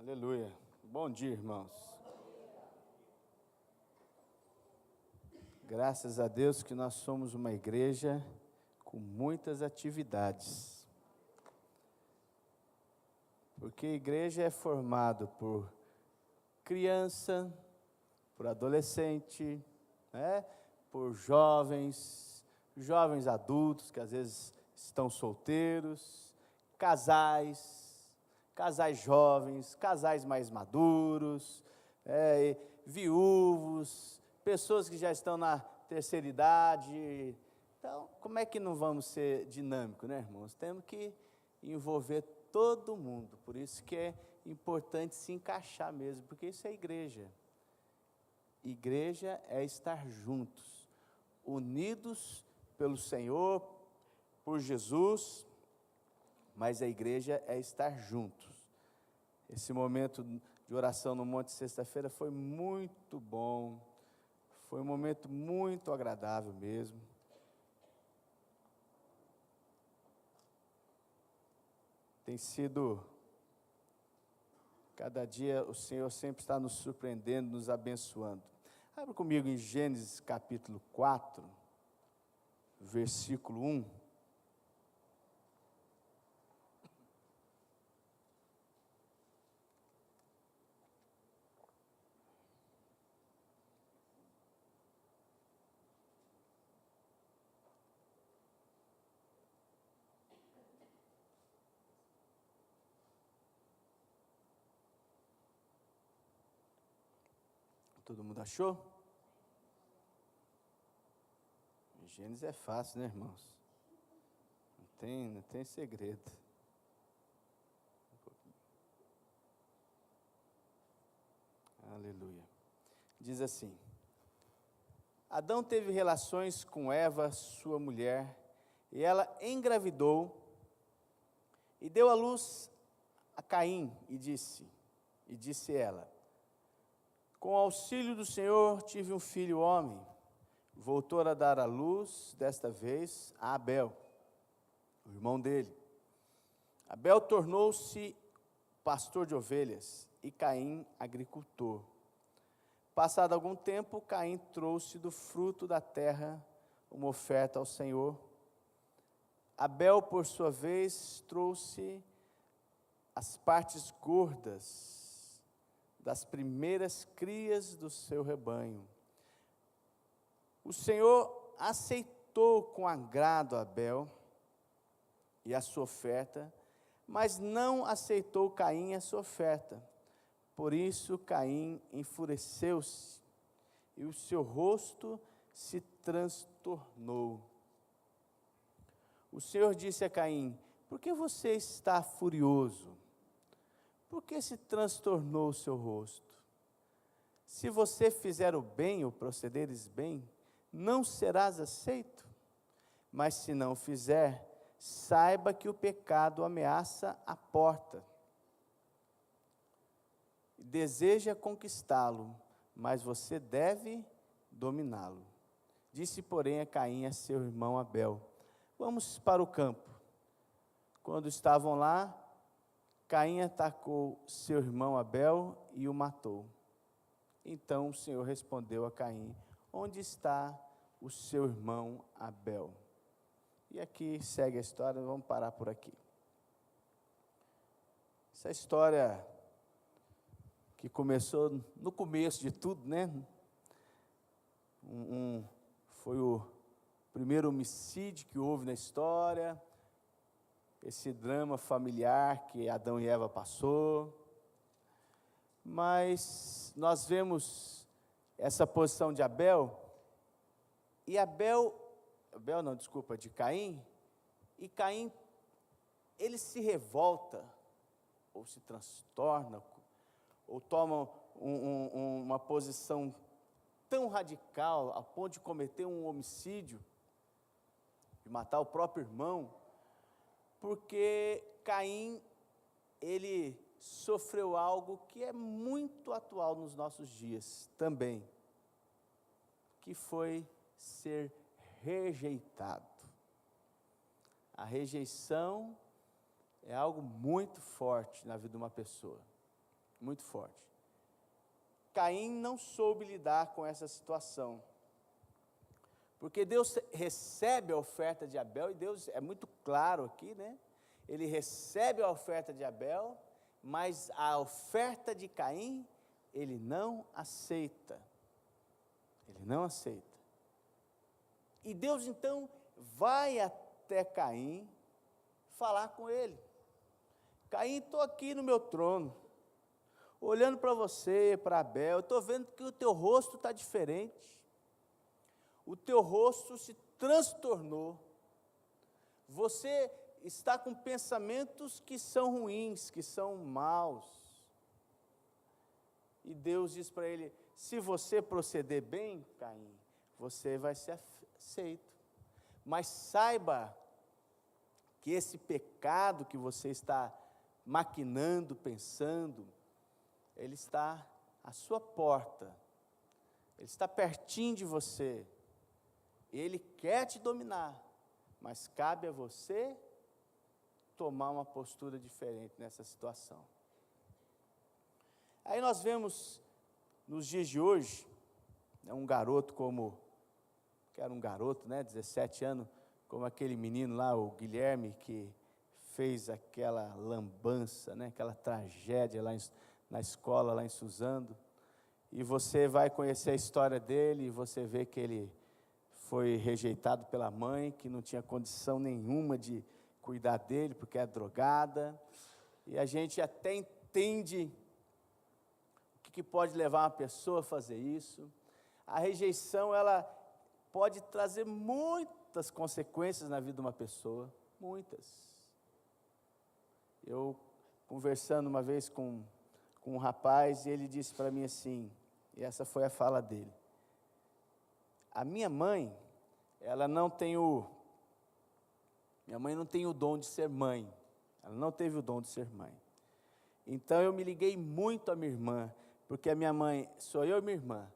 Aleluia. Bom dia, irmãos. Graças a Deus que nós somos uma igreja com muitas atividades. Porque a igreja é formada por criança, por adolescente, né? Por jovens adultos que às vezes estão solteiros, casais jovens, casais mais maduros, viúvos, pessoas que já estão na terceira idade. Então, como é que não vamos ser dinâmicos, né, irmãos? Temos que envolver todo mundo, por isso que é importante se encaixar mesmo, porque isso é igreja. Igreja é estar juntos, unidos pelo Senhor, por Jesus, mas a igreja é estar juntos. Esse momento de oração no Monte sexta-feira foi muito bom, foi um momento muito agradável mesmo. Tem sido, cada dia o Senhor sempre está nos surpreendendo, nos abençoando. Abra comigo em Gênesis capítulo 4, versículo 1. Todo mundo achou? Gênesis é fácil, né, irmãos? Não tem segredo. Aleluia. Diz assim: Adão teve relações com Eva, sua mulher, e ela engravidou e deu à luz a Caim, e disse ela: com o auxílio do Senhor tive um filho homem. Voltou a dar à luz, desta vez, a Abel, o irmão dele. Abel tornou-se pastor de ovelhas e Caim agricultor. Passado algum tempo, Caim trouxe do fruto da terra uma oferta ao Senhor. Abel, por sua vez, trouxe as partes gordas das primeiras crias do seu rebanho. O Senhor aceitou com agrado Abel e a sua oferta, mas não aceitou Caim a sua oferta. Por isso Caim enfureceu-se e o seu rosto se transtornou. O Senhor disse a Caim: por que você está furioso? Por que se transtornou o seu rosto? Se você fizer o bem ou procederes bem, não serás aceito. Mas se não fizer, saiba que o pecado ameaça a porta. Deseja conquistá-lo, mas você deve dominá-lo. Disse, porém, a Caim a seu irmão Abel: vamos para o campo. Quando estavam lá, Caim atacou seu irmão Abel e o matou. Então o Senhor respondeu a Caim: onde está o seu irmão Abel? E aqui segue a história, vamos parar por aqui. Essa história que começou no começo de tudo, né? Foi o primeiro homicídio que houve na história, esse drama familiar que Adão e Eva passou. Mas nós vemos essa posição de Caim, e Caim, ele se revolta, ou se transtorna, ou toma uma posição tão radical, a ponto de cometer um homicídio, de matar o próprio irmão, porque Caim, ele sofreu algo que é muito atual nos nossos dias também, que foi ser rejeitado. A rejeição é algo muito forte na vida de uma pessoa, muito forte. Caim não soube lidar com essa situação, porque Deus recebe a oferta de Abel, e Deus é muito claro aqui, né? Ele recebe a oferta de Abel, mas a oferta de Caim, ele não aceita. Ele não aceita. E Deus então vai até Caim falar com ele. Caim, estou aqui no meu trono, olhando para você, para Abel, estou vendo que o teu rosto está diferente. O teu rosto se transtornou. Você está com pensamentos que são ruins, que são maus. E Deus diz para ele: se você proceder bem, Caim, você vai ser aceito. Mas saiba que esse pecado que você está maquinando, pensando, ele está à sua porta, ele está pertinho de você, ele quer te dominar, mas cabe a você tomar uma postura diferente nessa situação. Aí nós vemos, nos dias de hoje, um garoto que era um garoto, 17 anos, como aquele menino lá, o Guilherme, que fez aquela lambança, aquela tragédia lá na escola, lá em Suzano, e você vai conhecer a história dele, e você vê que ele foi rejeitado pela mãe, que não tinha condição nenhuma de cuidar dele, porque é drogada, e a gente até entende o que pode levar uma pessoa a fazer isso. A rejeição, ela pode trazer muitas consequências na vida de uma pessoa, muitas. Eu, conversando uma vez com um rapaz, e ele disse para mim assim, e essa foi a fala dele: a minha mãe, minha mãe não tem o dom de ser mãe, ela não teve o dom de ser mãe. Então eu me liguei muito à minha irmã, porque a minha mãe, sou eu e minha irmã,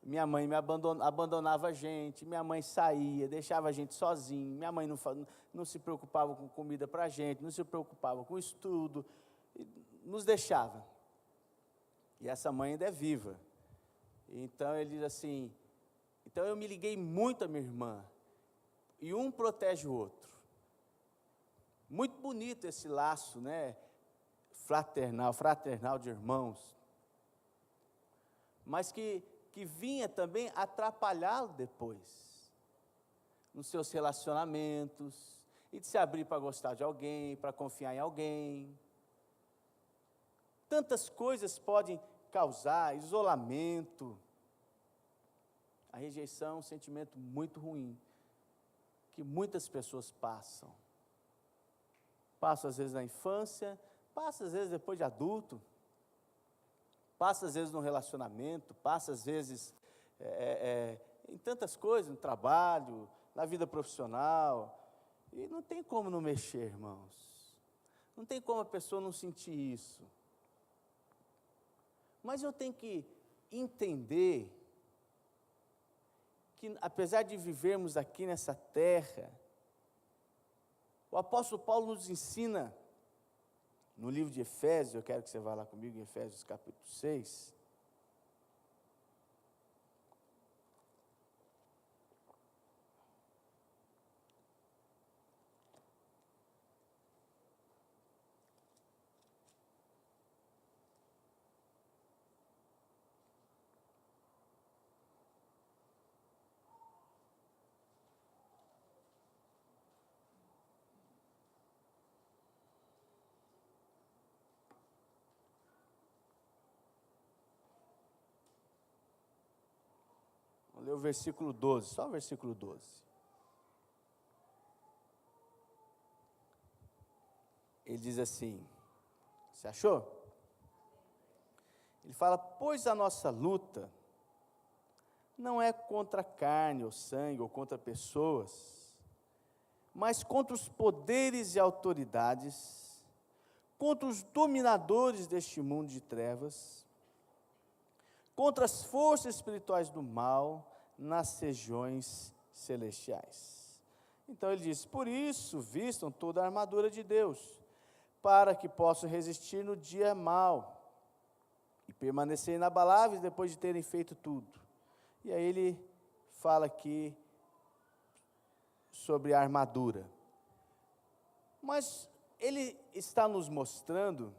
minha mãe abandonava a gente, minha mãe saía, deixava a gente sozinho, minha mãe não se preocupava com comida para a gente, não se preocupava com estudo, nos deixava. E essa mãe ainda é viva. Então ele diz assim, então eu me liguei muito à minha irmã, e um protege o outro. Muito bonito esse laço, fraternal de irmãos, mas que vinha também atrapalhá-lo depois, nos seus relacionamentos, e de se abrir para gostar de alguém, para confiar em alguém. Tantas coisas podem causar, isolamento. A rejeição é um sentimento muito ruim, que muitas pessoas passam. Passa às vezes na infância, passa às vezes depois de adulto, passa às vezes no relacionamento, passa às vezes em tantas coisas, no trabalho, na vida profissional, e não tem como não mexer, irmãos. Não tem como a pessoa não sentir isso. Mas eu tenho que entender que, apesar de vivermos aqui nessa terra, o apóstolo Paulo nos ensina, no livro de Efésios, eu quero que você vá lá comigo, em Efésios capítulo 6, vamos ler o versículo 12, só o versículo 12. Ele diz assim, você achou? Ele fala, pois a nossa luta não é contra carne ou sangue, ou contra pessoas, mas contra os poderes e autoridades, contra os dominadores deste mundo de trevas, contra as forças espirituais do mal nas regiões celestiais. Então ele diz, por isso vistam toda a armadura de Deus, para que possam resistir no dia mau, permanecer inabaláveis depois de terem feito tudo. E aí ele fala aqui sobre a armadura. Mas ele está nos mostrando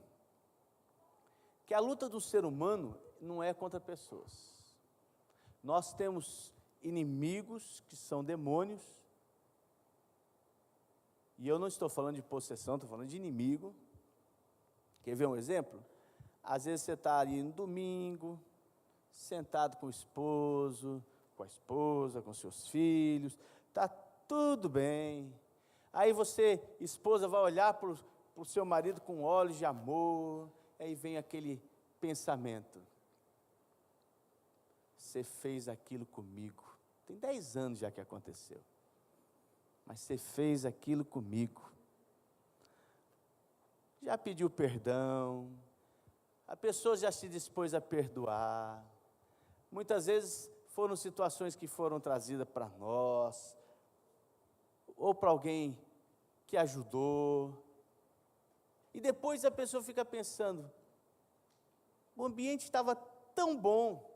que a luta do ser humano não é contra pessoas. Nós temos inimigos que são demônios, e eu não estou falando de possessão, estou falando de inimigo. Quer ver um exemplo? Às vezes você está ali no domingo, sentado com o esposo, com a esposa, com seus filhos, está tudo bem. Aí você, esposa, vai olhar para o seu marido com olhos de amor, aí vem aquele pensamento: você fez aquilo comigo. Tem 10 anos já que aconteceu, mas você fez aquilo comigo. Já pediu perdão, a pessoa já se dispôs a perdoar. Muitas vezes foram situações que foram trazidas para nós, ou para alguém que ajudou, e depois a pessoa fica pensando: o ambiente estava tão bom,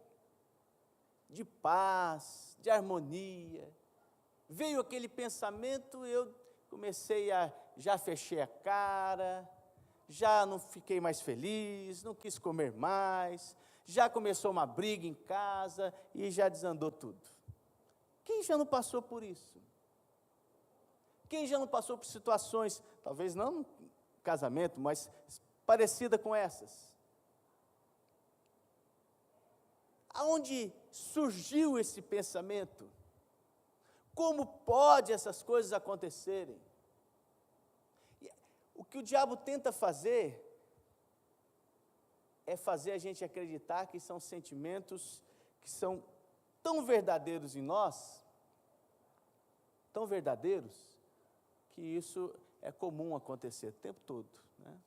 de paz, de harmonia, veio aquele pensamento, eu já fechei a cara, já não fiquei mais feliz, não quis comer mais, já começou uma briga em casa e já desandou tudo. Quem já não passou por isso? Quem já não passou por situações, talvez não no casamento, mas parecida com essas? Aonde surgiu esse pensamento? Como pode essas coisas acontecerem? O que o diabo tenta fazer é fazer a gente acreditar que são sentimentos que são tão verdadeiros em nós, tão verdadeiros, que isso é comum acontecer o tempo todo, né?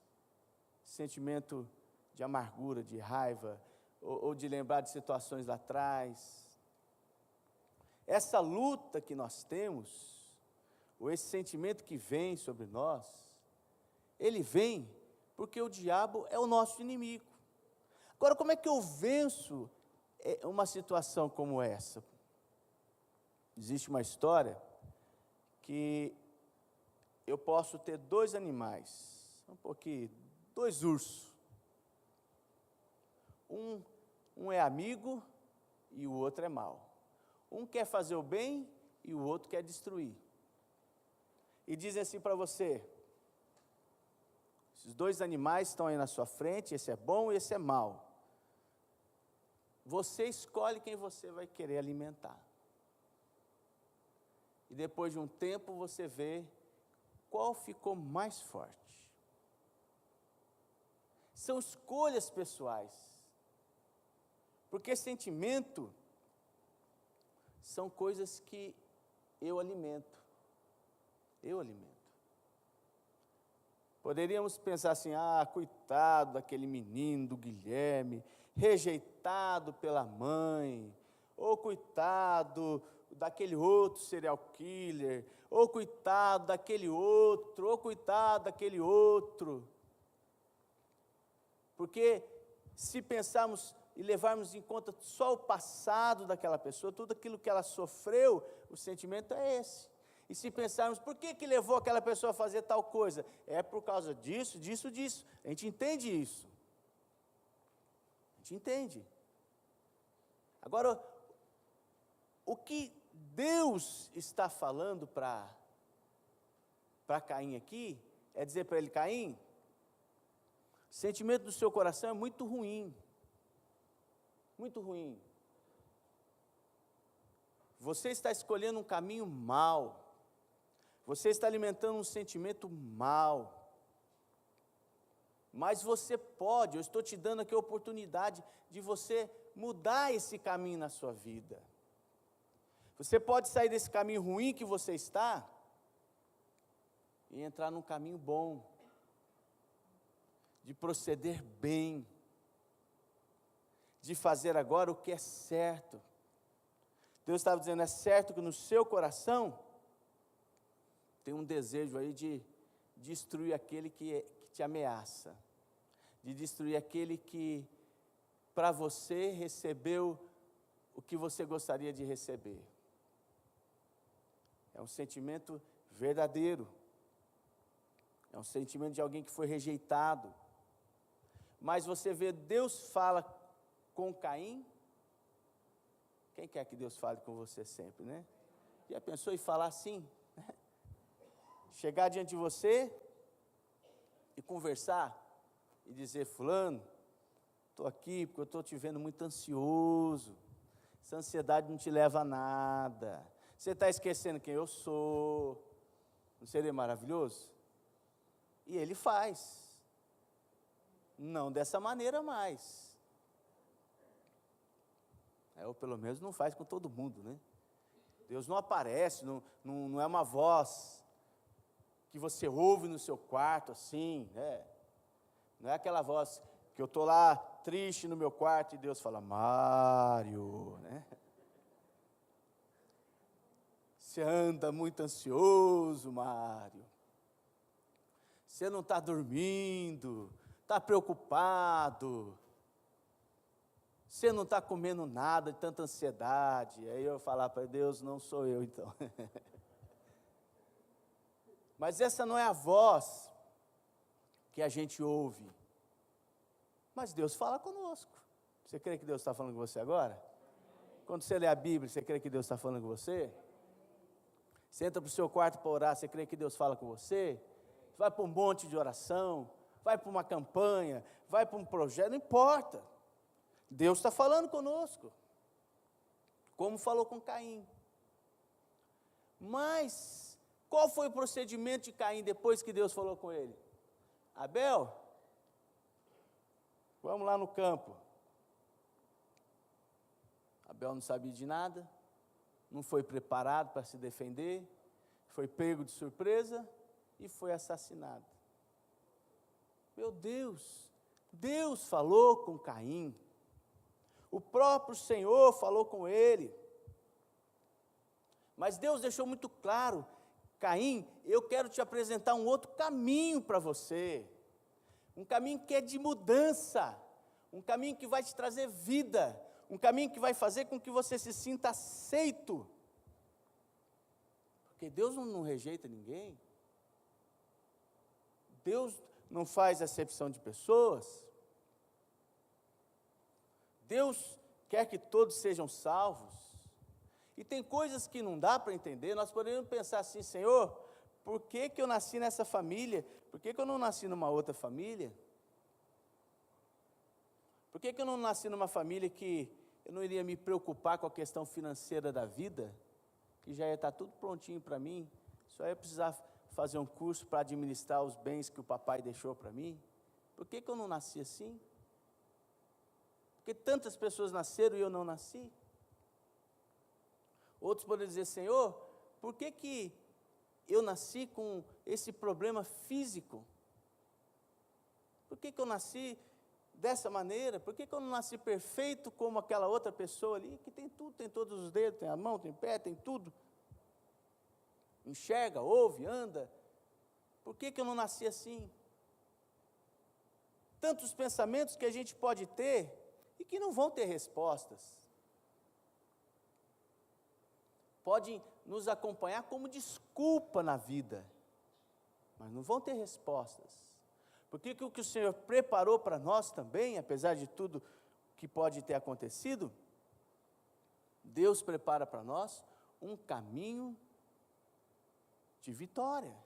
Sentimento de amargura, de raiva, ou de lembrar de situações lá atrás. Essa luta que nós temos, ou esse sentimento que vem sobre nós, ele vem porque o diabo é o nosso inimigo. Agora, como é que eu venço uma situação como essa? Existe uma história que eu posso ter 2 animais, dois ursos. Um é amigo e o outro é mau. Um quer fazer o bem e o outro quer destruir. E dizem assim para você: esses 2 animais estão aí na sua frente, esse é bom e esse é mau. Você escolhe quem você vai querer alimentar. E depois de um tempo você vê qual ficou mais forte. São escolhas pessoais. Porque sentimento são coisas que eu alimento. Eu alimento. Poderíamos pensar assim: coitado daquele menino, do Guilherme, rejeitado pela mãe, ou coitado daquele outro serial killer, ou coitado daquele outro, ou coitado daquele outro. Porque se pensarmos e levarmos em conta só o passado daquela pessoa, tudo aquilo que ela sofreu, o sentimento é esse. E se pensarmos, por que levou aquela pessoa a fazer tal coisa? É por causa disso, disso, disso. A gente entende isso. A gente entende. Agora, o que Deus está falando para Caim aqui, é dizer para ele: Caim, o sentimento do seu coração é muito ruim. Muito ruim. Você está escolhendo um caminho mau. Você está alimentando um sentimento mau. Mas você pode, eu estou te dando aqui a oportunidade de você mudar esse caminho na sua vida. Você pode sair desse caminho ruim que você está e entrar num caminho bom, de proceder bem, de fazer agora o que é certo. Deus estava dizendo: é certo que no seu coração tem um desejo aí de destruir aquele que te ameaça, de destruir aquele que para você receber o que você gostaria de receber. É um sentimento verdadeiro. É um sentimento de alguém que foi rejeitado. Mas você vê, Deus fala com Caim. Quem quer que Deus fale com você sempre, né? Já pensou em falar assim? Chegar diante de você e conversar e dizer: fulano, estou aqui porque eu estou te vendo muito ansioso. Essa ansiedade não te leva a nada. Você está esquecendo quem eu sou. Não seria maravilhoso? E ele faz. Não dessa maneira mais. Ou pelo menos não faz com todo mundo, né? Deus não aparece, não é uma voz que você ouve no seu quarto assim, né? Não é aquela voz que eu estou lá triste no meu quarto e Deus fala: Mário, né? Você anda muito ansioso, Mário. Você não está dormindo, está preocupado. Você não está comendo nada de tanta ansiedade. Aí eu falar para Deus: não sou eu então. Mas essa não é a voz que a gente ouve. Mas Deus fala conosco. Você crê que Deus está falando com você agora? Quando você lê a Bíblia, você crê que Deus está falando com você? Você entra para o seu quarto para orar, você crê que Deus fala com você? Você vai para um monte de oração, vai para uma campanha, vai para um projeto, não importa. Deus está falando conosco, como falou com Caim. Mas, qual foi o procedimento de Caim depois que Deus falou com ele? Abel, vamos lá no campo. Abel não sabia de nada, não foi preparado para se defender, foi pego de surpresa e foi assassinado. Meu Deus, Deus falou com Caim. O próprio Senhor falou com ele. Mas Deus deixou muito claro: Caim, eu quero te apresentar um outro caminho para você. Um caminho que é de mudança. Um caminho que vai te trazer vida. Um caminho que vai fazer com que você se sinta aceito. Porque Deus não rejeita ninguém. Deus não faz acepção de pessoas. Deus quer que todos sejam salvos. E tem coisas que não dá para entender. Nós podemos pensar assim: Senhor, por que eu nasci nessa família? Por que eu não nasci numa outra família? Por que eu não nasci numa família que eu não iria me preocupar com a questão financeira da vida? Que já ia estar tudo prontinho para mim. Só ia precisar fazer um curso para administrar os bens que o papai deixou para mim. Por que eu não nasci assim? Porque tantas pessoas nasceram e eu não nasci. Outros podem dizer: Senhor, por que eu nasci com esse problema físico? Por que eu nasci dessa maneira? Por que eu não nasci perfeito como aquela outra pessoa ali, que tem tudo, tem todos os dedos, tem a mão, tem pé, tem tudo? Enxerga, ouve, anda. Por que eu não nasci assim? Tantos pensamentos que a gente pode ter e que não vão ter respostas. Podem nos acompanhar como desculpa na vida, mas não vão ter respostas. Porque o que o Senhor preparou para nós também, apesar de tudo que pode ter acontecido, Deus prepara para nós um caminho de vitória,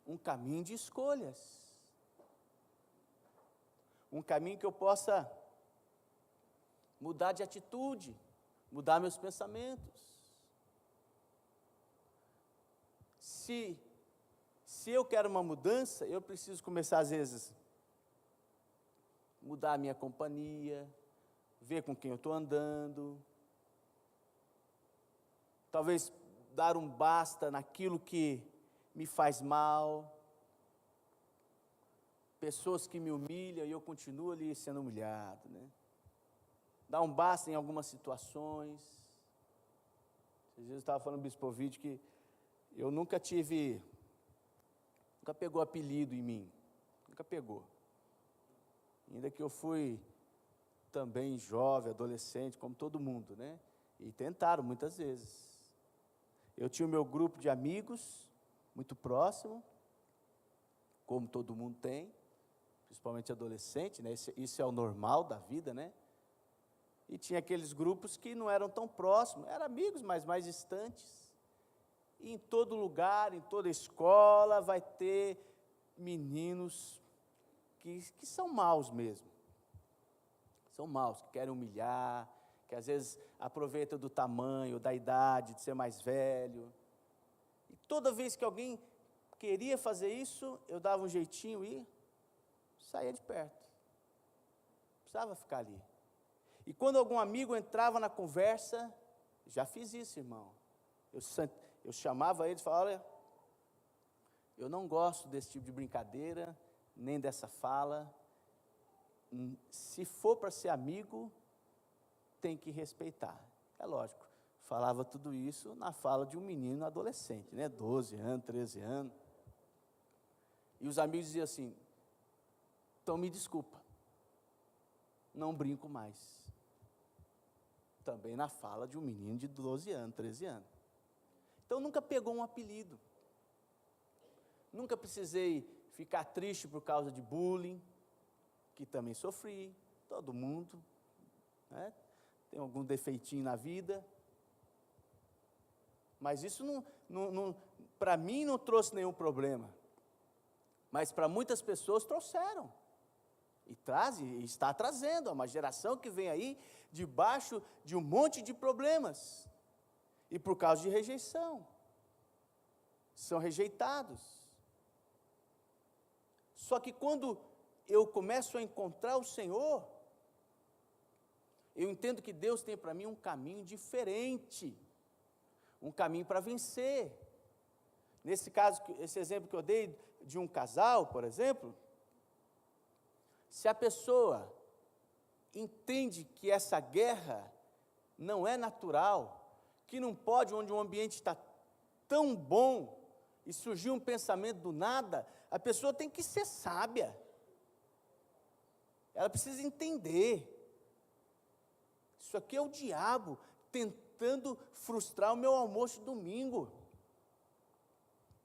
um caminho de escolhas, um caminho que eu possa mudar de atitude, mudar meus pensamentos. Se eu quero uma mudança, eu preciso começar, às vezes, mudar a minha companhia, ver com quem eu estou andando, talvez dar um basta naquilo que me faz mal, pessoas que me humilham e eu continuo ali sendo humilhado, né? Dar um basta em algumas situações. Às vezes eu estava falando, Bispo Ovidio, que eu nunca pegou apelido em mim, nunca pegou. Ainda que eu fui também jovem, adolescente, como todo mundo, né? E tentaram muitas vezes. Eu tinha o meu grupo de amigos, muito próximo, como todo mundo tem, principalmente adolescente, né? Isso é o normal da vida, né? E tinha aqueles grupos que não eram tão próximos, eram amigos, mas mais distantes. E em todo lugar, em toda escola, vai ter meninos que são maus mesmo. São maus, que querem humilhar, que às vezes aproveitam do tamanho, da idade, de ser mais velho. E toda vez que alguém queria fazer isso, eu dava um jeitinho e saía de perto. Precisava ficar ali. E quando algum amigo entrava na conversa, já fiz isso, irmão. Eu chamava eles e falava, olha, eu não gosto desse tipo de brincadeira, nem dessa fala. Se for para ser amigo, tem que respeitar. É lógico, falava tudo isso na fala de um menino adolescente, né? 12 anos, 13 anos. E os amigos diziam assim, então me desculpa, não brinco mais. Também na fala de um menino de 12 anos, 13 anos. Então nunca pegou um apelido. Nunca precisei ficar triste por causa de bullying, que também sofri, todo mundo, né? Tem algum defeitinho na vida. Mas isso para mim não trouxe nenhum problema. Mas para muitas pessoas trouxeram. E está trazendo uma geração que vem aí debaixo de um monte de problemas. E por causa de rejeição. São rejeitados. Só que quando eu começo a encontrar o Senhor, eu entendo que Deus tem para mim um caminho diferente. Um caminho para vencer. Nesse caso, esse exemplo que eu dei de um casal, por exemplo, se a pessoa entende que essa guerra não é natural, que não pode, onde o ambiente está tão bom, e surgiu um pensamento do nada, a pessoa tem que ser sábia. Ela precisa entender. Isso aqui é o diabo tentando frustrar o meu almoço de domingo.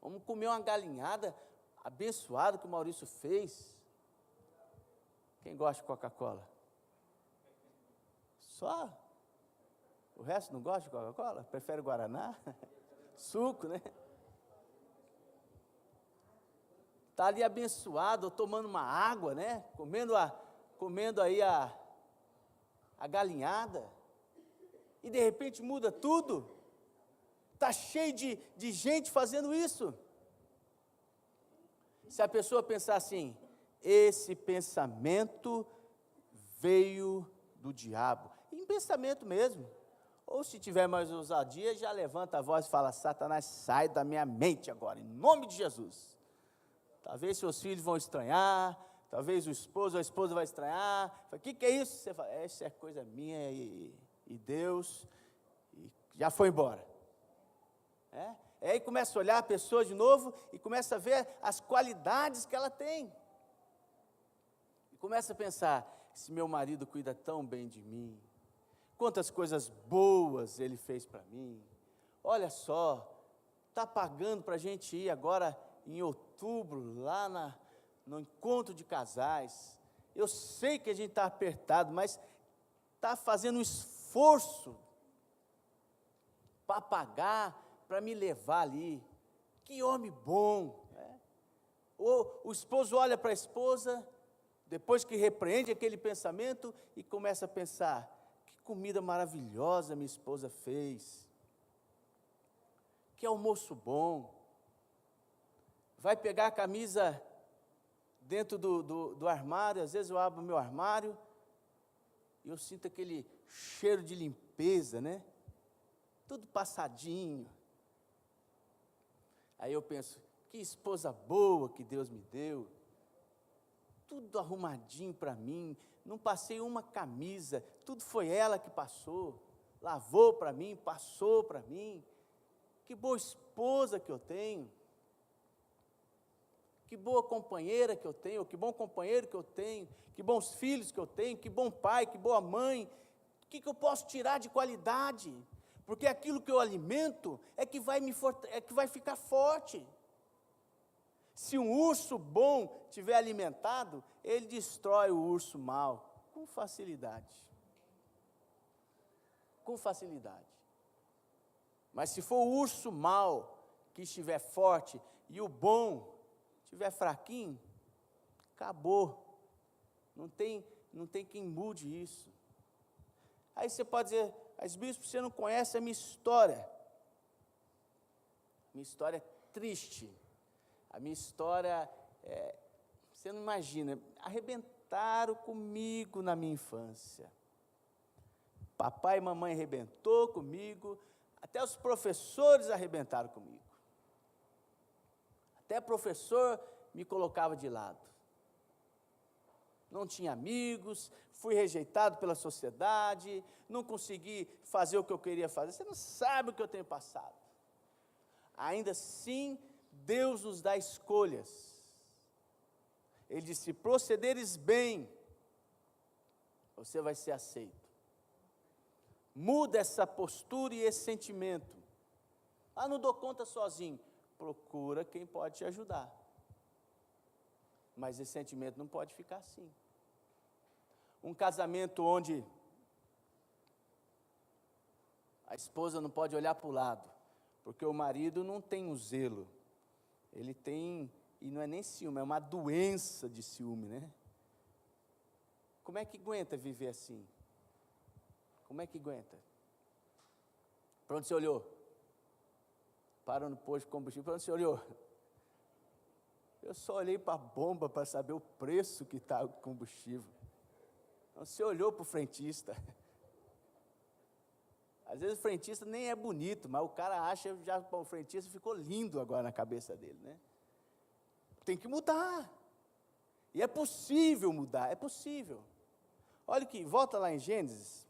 Vamos comer uma galinhada abençoada que o Maurício fez. Quem gosta de Coca-Cola? Só? O resto não gosta de Coca-Cola? Prefere Guaraná? Suco, né? Está ali abençoado, tomando uma água, né? Comendo aí a galinhada. E de repente muda tudo. Está cheio de gente fazendo isso. Se a pessoa pensar assim, esse pensamento veio do diabo. Em pensamento mesmo. Ou se tiver mais ousadia, já levanta a voz e fala, Satanás, sai da minha mente agora, em nome de Jesus. Talvez seus filhos vão estranhar, talvez o esposo ou a esposa vai estranhar. O que é isso? Você fala, essa é coisa minha e Deus, e já foi embora. Aí começa a olhar a pessoa de novo e começa a ver as qualidades que ela tem. E começa a pensar, esse meu marido cuida tão bem de mim, quantas coisas boas ele fez para mim. Olha só, está pagando para a gente ir agora em outubro, lá no encontro de casais. Eu sei que a gente está apertado, mas está fazendo um esforço para pagar, para me levar ali. Que homem bom, né? Ou o esposo olha para a esposa, depois que repreende aquele pensamento, e começa a pensar, que comida maravilhosa minha esposa fez, que almoço bom. Vai pegar a camisa dentro do armário, às vezes eu abro o meu armário, e eu sinto aquele cheiro de limpeza, né? Tudo passadinho. Aí eu penso, que esposa boa que Deus me deu, tudo arrumadinho para mim, não passei uma camisa, tudo foi ela que passou, lavou para mim, passou para mim, que boa esposa que eu tenho. que boa companheira que eu tenho, que bom companheiro que eu tenho, que bons filhos que eu tenho, que bom pai, que boa mãe, o que eu posso tirar de qualidade? Porque aquilo que eu alimento é que vai ficar forte. Se um urso bom estiver alimentado, ele destrói o urso mau, com facilidade. Com facilidade. Mas se for o urso mau que estiver forte e o bom estiver fraquinho, acabou. Não tem quem mude isso. Aí você pode dizer, mas bispo, você não conhece a minha história. Minha história é triste. A minha história, você não imagina, arrebentaram comigo na minha infância. Papai e mamãe arrebentou comigo, até os professores arrebentaram comigo. Até professor me colocava de lado. Não tinha amigos, fui rejeitado pela sociedade, não consegui fazer o que eu queria fazer. Você não sabe o que eu tenho passado. Ainda assim, Deus nos dá escolhas. Ele disse, se procederes bem, você vai ser aceito. Muda essa postura e esse sentimento. Não dou conta sozinho. Procura quem pode te ajudar. Mas esse sentimento não pode ficar assim. Um casamento onde a esposa não pode olhar para o lado, porque o marido não tem o zelo. Ele tem, e não é nem ciúme, é uma doença de ciúme, né? Como é que aguenta viver assim? Como é que aguenta? Para onde você olhou? Parou no posto de combustível, para onde você olhou? Eu só olhei para a bomba para saber o preço que está o combustível. Então, você olhou para o frentista. Às vezes o frentista nem é bonito, mas o cara acha, já o frentista ficou lindo agora na cabeça dele, né? Tem que mudar. E é possível mudar, é possível. Olha aqui, volta lá em Gênesis.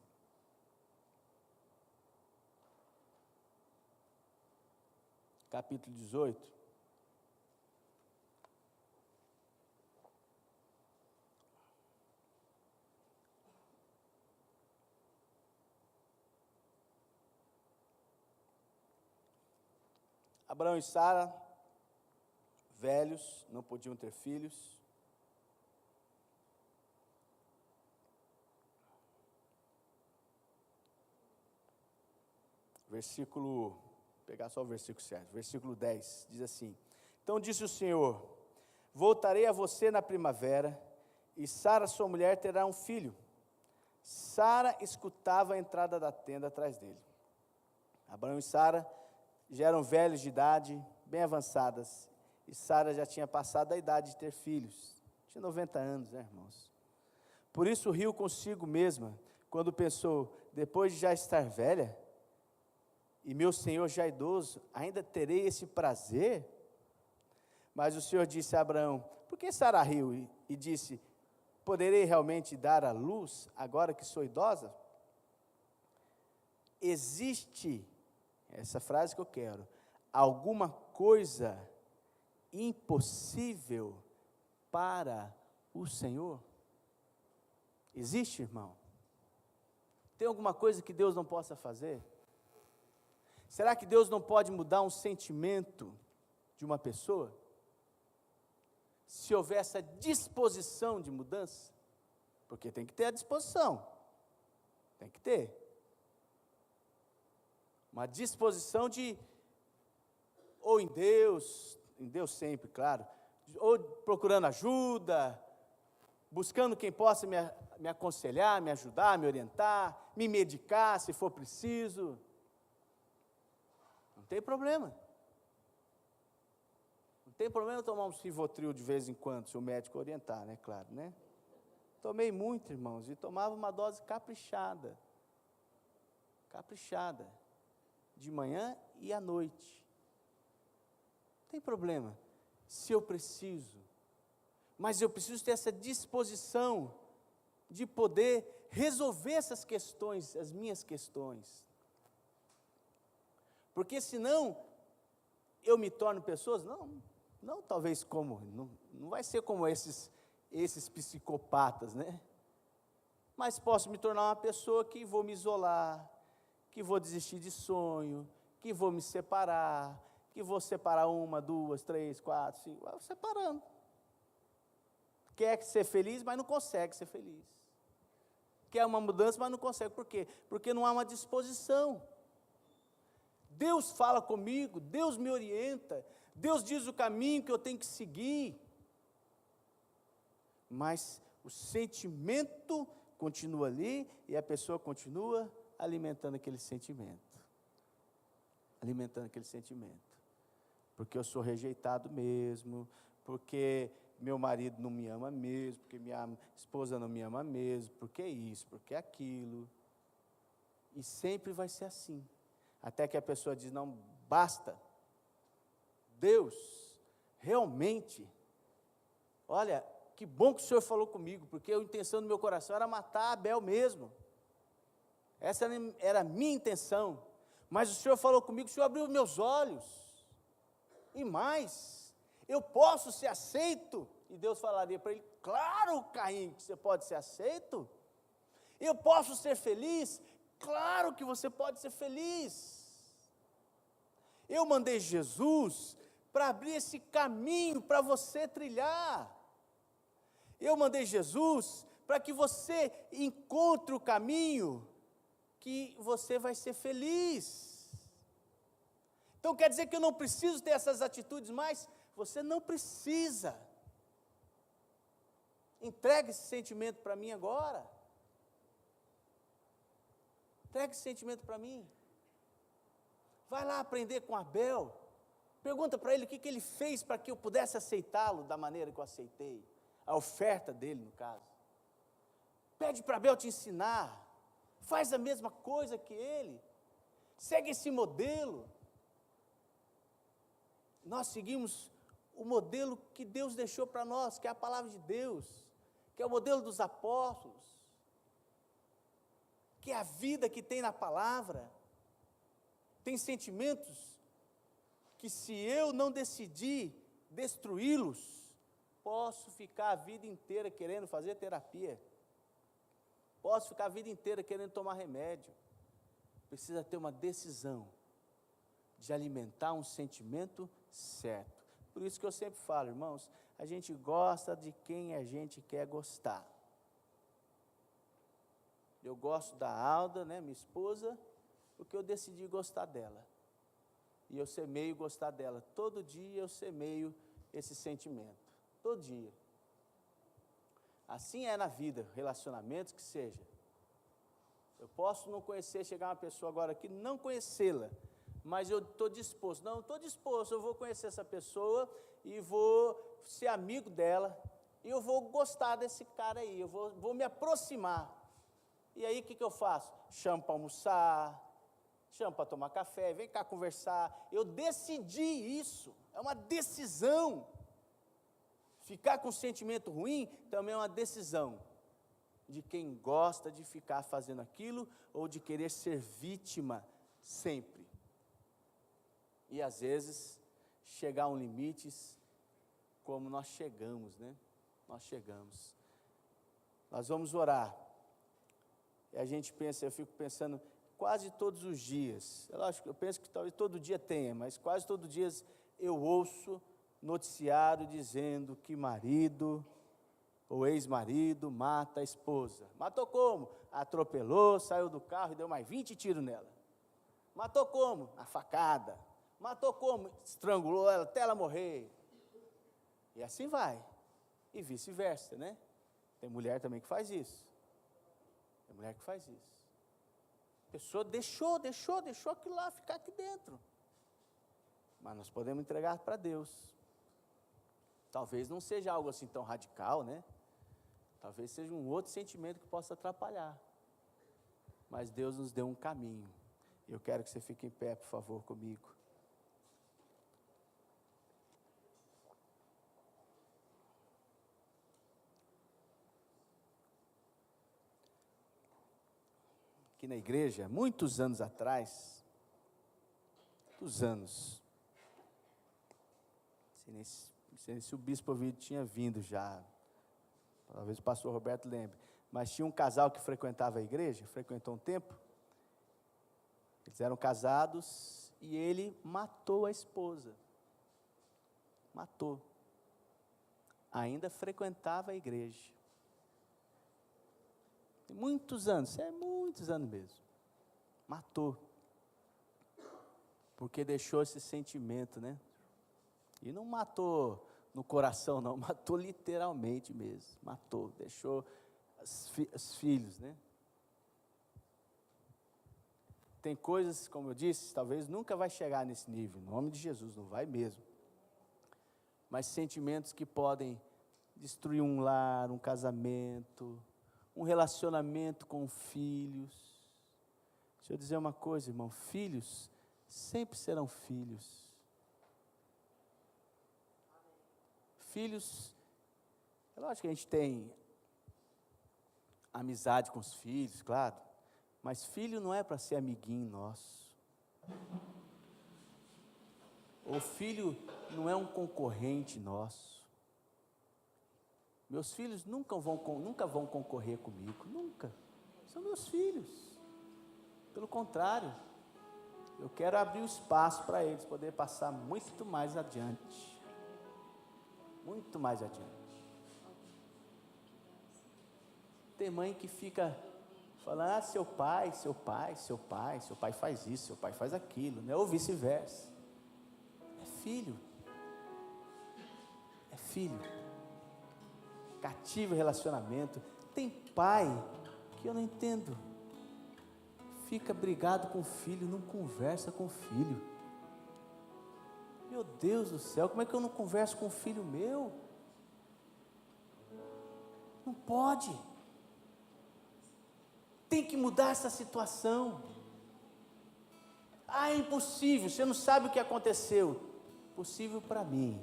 Capítulo 18. Abraão e Sara, velhos, não podiam ter filhos. Vou pegar só o versículo 7, versículo 10, diz assim: Então disse o Senhor, voltarei a você na primavera, e Sara, sua mulher, terá um filho. Sara escutava a entrada da tenda atrás dele. Abraão e Sara já eram velhos de idade, bem avançadas, e Sara já tinha passado a idade de ter filhos. Tinha 90 anos, né, irmãos? Por isso riu consigo mesma, quando pensou, depois de já estar velha, e meu senhor já idoso, ainda terei esse prazer? Mas o Senhor disse a Abraão, por que Sara riu? E disse, poderei realmente dar à luz, agora que sou idosa? Existe, essa frase que eu quero, alguma coisa impossível para o Senhor? Existe, irmão? Tem alguma coisa que Deus não possa fazer? Será que Deus não pode mudar um sentimento de uma pessoa? Se houver essa disposição de mudança? Porque tem que ter a disposição. Tem que ter. Uma disposição de, ou em Deus sempre, claro, ou procurando ajuda, buscando quem possa me aconselhar, me ajudar, me orientar, me medicar se for preciso. Não tem problema. Não tem problema tomar um Rivotril de vez em quando, se o médico orientar, né? Claro, né? Tomei muito, irmãos, e tomava uma dose caprichada. Caprichada. De manhã e à noite. Não tem problema. Se eu preciso. Mas eu preciso ter essa disposição de poder resolver essas questões, as minhas questões. Porque senão, eu me torno pessoas? Não. Não talvez como, não vai ser como esses psicopatas, né? Mas posso me tornar uma pessoa que vou me isolar, que vou desistir de sonho, que vou me separar, que vou separar 1, 2, 3, 4, 5, vai separando. Quer ser feliz, mas não consegue ser feliz. Quer uma mudança, mas não consegue. Por quê? Porque não há uma disposição. Deus fala comigo, Deus me orienta, Deus diz o caminho que eu tenho que seguir. Mas o sentimento continua ali e a pessoa continua alimentando aquele sentimento. Alimentando aquele sentimento. Porque eu sou rejeitado mesmo, porque meu marido não me ama mesmo, porque minha esposa não me ama mesmo, porque isso, porque aquilo. E sempre vai ser assim. Até que a pessoa diz, não, basta. Deus, realmente, olha, que bom que o Senhor falou comigo, porque a intenção do meu coração era matar Abel mesmo. Essa era a minha intenção. Mas o Senhor falou comigo, o Senhor abriu meus olhos. E mais, eu posso ser aceito? E Deus falaria para ele, claro, Caim, que você pode ser aceito. Eu posso ser feliz? Claro que você pode ser feliz. Eu mandei Jesus para abrir esse caminho para você trilhar. Eu mandei Jesus para que você encontre o caminho que você vai ser feliz. Então quer dizer que eu não preciso ter essas atitudes mais? Você não precisa. Entregue esse sentimento para mim agora. Entregue esse sentimento para mim. Vai lá aprender com Abel. Pergunta para ele o que ele fez para que eu pudesse aceitá-lo da maneira que eu aceitei. A oferta dele, no caso. Pede para Abel te ensinar. Faz a mesma coisa que ele. Segue esse modelo. Nós seguimos o modelo que Deus deixou para nós, que é a palavra de Deus, que é o modelo dos apóstolos, que é a vida que tem na palavra. Tem sentimentos que, se eu não decidir destruí-los, posso ficar a vida inteira querendo fazer terapia, posso ficar a vida inteira querendo tomar remédio. Precisa ter uma decisão de alimentar um sentimento certo. Por isso que eu sempre falo, irmãos, a gente gosta de quem a gente quer gostar. Eu gosto da Alda, né, minha esposa, porque eu decidi gostar dela. E eu semeio gostar dela. Todo dia eu semeio esse sentimento. Todo dia. Assim é na vida, relacionamentos que seja. Eu posso não conhecer, chegar uma pessoa agora aqui, não conhecê-la, mas eu estou disposto. Não, estou disposto, eu vou conhecer essa pessoa e vou ser amigo dela, e eu vou gostar desse cara aí, eu vou me aproximar. E aí o que eu faço? Chamo para almoçar, chamo para tomar café, vem cá conversar. Eu decidi isso, é uma decisão. Ficar com sentimento ruim também é uma decisão de quem gosta de ficar fazendo aquilo ou de querer ser vítima sempre. E às vezes chegar a um limites como nós chegamos, né? Nós chegamos. Nós vamos orar. E a gente pensa, eu fico pensando, quase todos os dias, eu penso que talvez todo dia tenha, mas quase todos os dias eu ouço noticiário dizendo que marido ou ex-marido mata a esposa. Matou como? Atropelou, saiu do carro e deu mais 20 tiros nela. Matou como? A facada. Matou como? Estrangulou ela até ela morrer. E assim vai. E vice-versa, né? Tem mulher também que faz isso. Tem mulher que faz isso. A pessoa deixou aquilo lá ficar aqui dentro. Mas nós podemos entregar para Deus. Talvez não seja algo assim tão radical, né? Talvez seja um outro sentimento que possa atrapalhar. Mas Deus nos deu um caminho. Eu quero que você fique em pé, por favor, comigo. Aqui na igreja, muitos anos atrás, muitos anos, Não sei nem se o bispo Ovídio tinha vindo já, talvez o pastor Roberto lembre, mas tinha um casal que frequentava a igreja, frequentou um tempo, eles eram casados e ele matou a esposa, matou, ainda frequentava a igreja, muitos anos mesmo, matou, porque deixou esse sentimento, né? E não matou no coração não, matou literalmente mesmo, matou, deixou os filhos, né? Tem coisas, como eu disse, talvez nunca vai chegar nesse nível, em nome de Jesus, não vai mesmo, mas sentimentos que podem destruir um lar, um casamento, um relacionamento com filhos. Deixa eu dizer uma coisa, irmão, filhos sempre serão filhos. Filhos, é lógico que a gente tem amizade com os filhos, claro, mas filho não é para ser amiguinho nosso. O filho não é um concorrente nosso. Meus filhos nunca vão concorrer comigo, nunca. São meus filhos. Pelo contrário, eu quero abrir o espaço para eles poderem passar muito mais adiante. Muito mais adiante. Tem mãe que fica falando, seu pai faz isso, seu pai faz aquilo, né? Ou vice-versa. É filho. Cativa o relacionamento. Tem pai que eu não entendo, fica brigado com o filho, não conversa com o filho. Meu Deus do céu, como é que eu não converso com o filho meu? Não pode. Tem que mudar essa situação. É impossível, você não sabe o que aconteceu. Possível para mim,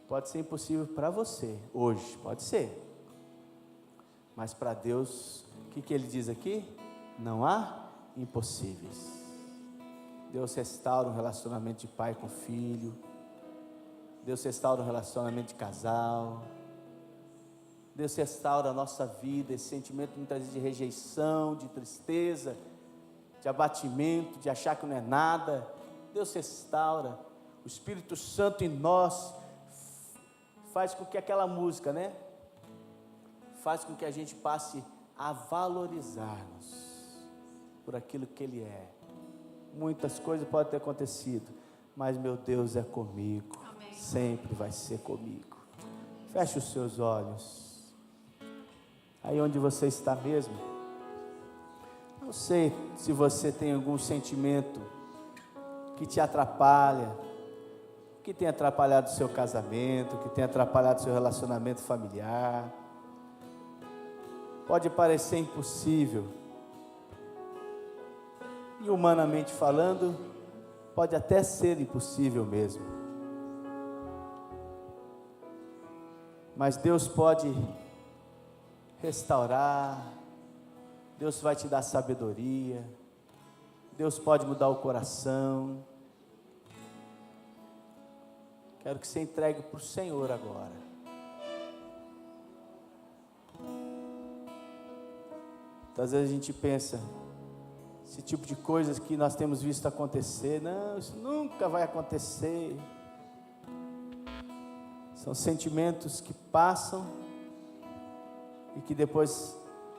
pode ser impossível para você, hoje, pode ser. Mas para Deus, o que ele diz aqui? Não há impossíveis. Deus restaura um relacionamento de pai com filho, Deus restaura um relacionamento de casal, Deus restaura a nossa vida, esse sentimento muitas vezes de rejeição, de tristeza, de abatimento, de achar que não é nada. Deus restaura. O Espírito Santo em nós faz com que aquela música, né? Faz com que a gente passe a valorizar-nos por aquilo que Ele é. Muitas coisas podem ter acontecido, mas meu Deus é comigo. Amém. Sempre vai ser comigo. Feche os seus olhos. Aí onde você está mesmo, não sei se você tem algum sentimento que te atrapalha, que tem atrapalhado o seu casamento, que tem atrapalhado o seu relacionamento familiar. Pode parecer impossível, e humanamente falando, pode até ser impossível mesmo, mas Deus pode restaurar, Deus vai te dar sabedoria, Deus pode mudar o coração. Quero que você entregue para o Senhor agora. Às vezes a gente pensa, esse tipo de coisas que nós temos visto acontecer, não, isso nunca vai acontecer. São sentimentos que passam e que depois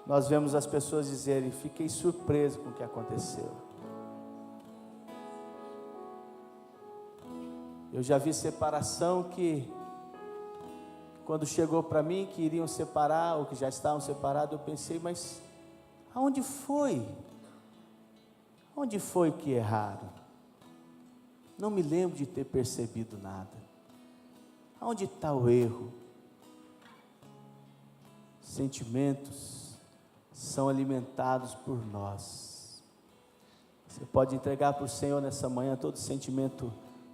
nós vemos as pessoas dizerem, fiquei surpreso com o que aconteceu. Eu já vi separação que, quando chegou para mim que iriam separar, ou que já estavam separados, eu pensei, mas aonde foi? Onde foi que erraram? Não me lembro de ter percebido nada. Aonde está o erro? Sentimentos são alimentados por nós. Você pode entregar para o Senhor nessa manhã todo sentimento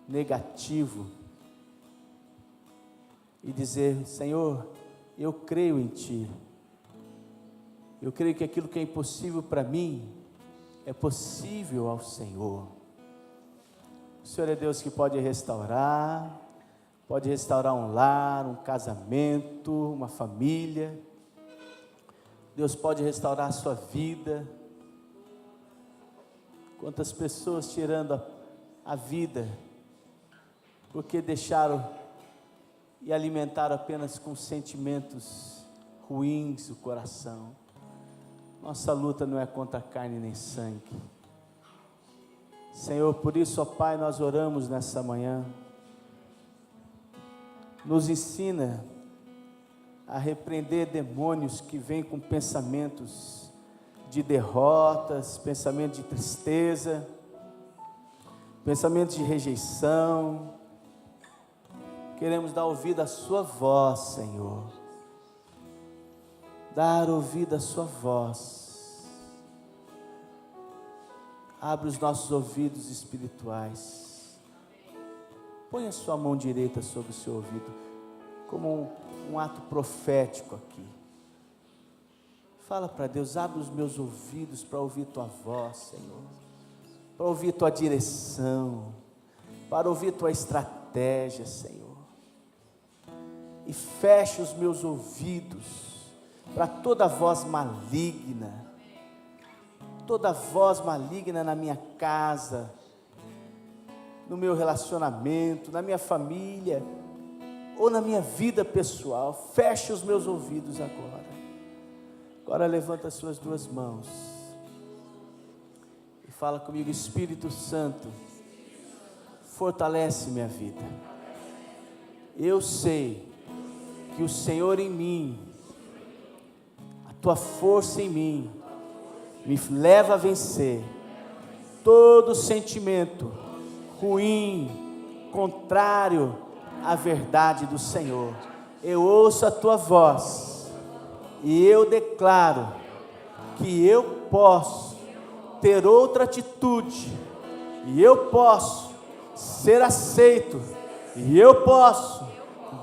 negativo e dizer, Senhor, eu creio em Ti. Eu creio que aquilo que é impossível para mim é possível ao Senhor. O Senhor é Deus que pode restaurar, pode restaurar um lar, um casamento, uma família. Deus pode restaurar a sua vida. Quantas pessoas tirando a vida, porque deixaram e alimentaram apenas com sentimentos ruins o coração. Nossa luta não é contra carne nem sangue. Senhor, por isso, ó Pai, nós oramos nessa manhã. Nos ensina a repreender demônios que vêm com pensamentos de derrotas, pensamentos de tristeza, pensamentos de rejeição. Queremos dar ouvido à sua voz, Senhor. Dar ouvido à sua voz. Abre os nossos ouvidos espirituais. Põe a sua mão direita sobre o seu ouvido, como um ato profético aqui. Fala para Deus, abre os meus ouvidos para ouvir tua voz, Senhor. Para ouvir tua direção, para ouvir tua estratégia, Senhor. E fecha os meus ouvidos para toda voz maligna, toda voz maligna na minha casa, no meu relacionamento, na minha família, ou na minha vida pessoal. Fecha os meus ouvidos agora. Agora levanta as suas duas mãos e fala comigo: Espírito Santo, fortalece minha vida. Eu sei que o Senhor em mim, a tua força em mim, me leva a vencer todo sentimento ruim, contrário à verdade do Senhor. Eu ouço a tua voz e eu declaro que eu posso ter outra atitude, e eu posso ser aceito, e eu posso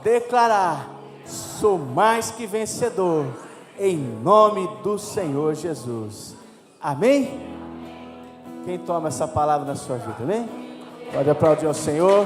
declarar: sou mais que vencedor, em nome do Senhor Jesus. Amém? Quem toma essa palavra na sua vida, amém? Pode aplaudir ao Senhor.